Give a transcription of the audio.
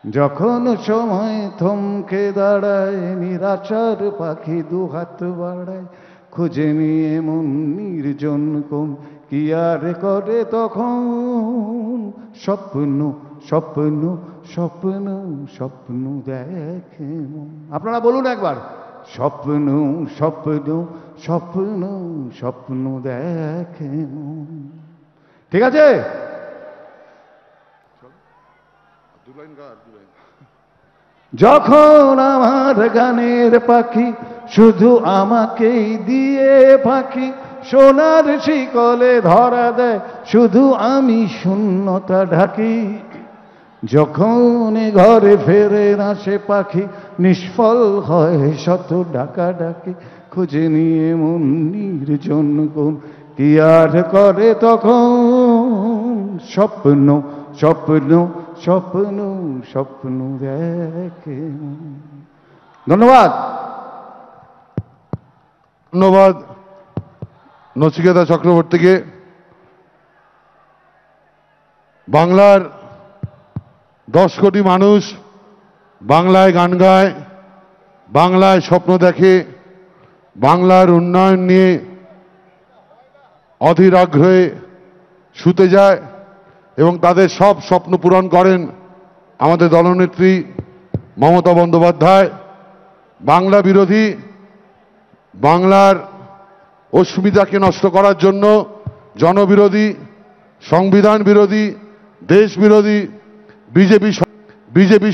যখন সময় থমকে দাঁড়ায় নিরাচার পাখি দুহাত বাড়ায়, খুঁজে নিয়ে মন নির্জন কোণ কি আর করে তখন। স্বপ্ন স্বপ্ন স্বপ্ন স্বপ্ন দেখে মন। আপনারা বলুন একবার, স্বপ্ন স্বপ্ন স্বপ্ন স্বপ্ন দেখে মন। ঠিক আছে? যখন আমার গানের পাখি শুধু আমাকেই দিয়ে ফাঁকি, সোনার শিকলে ধরা দেয় শুধু আমি শূন্যতা ঢাকি। যখন ঘরে ফেরে না সে পাখি নিষ্ফল হয় শত ডাকা ডাকি, খুঁজে নিয়ে মন নির্জন কোণ কি আর করে তখন। স্বপ্ন স্বপ্ন স্বপ্ন স্বপ্ন দেখে। ধন্যবাদ। ধন্যবাদ নচিকেতা চক্রবর্তীকে। বাংলার 10 কোটি মানুষ বাংলায় গান গায়, বাংলায় স্বপ্ন দেখে, বাংলার উন্নয়ন নিয়ে অধীর আগ্রহে শুতে যায় এবং তাদের সব স্বপ্ন পূরণ করেন আমাদের দলনেত্রী মমতা বন্দ্যোপাধ্যায়। বাংলা বিরোধী, বাংলার অস্মিতাকে নষ্ট করার জন্য জনবিরোধী, সংবিধান বিরোধী, দেশ বিরোধী বিজেপি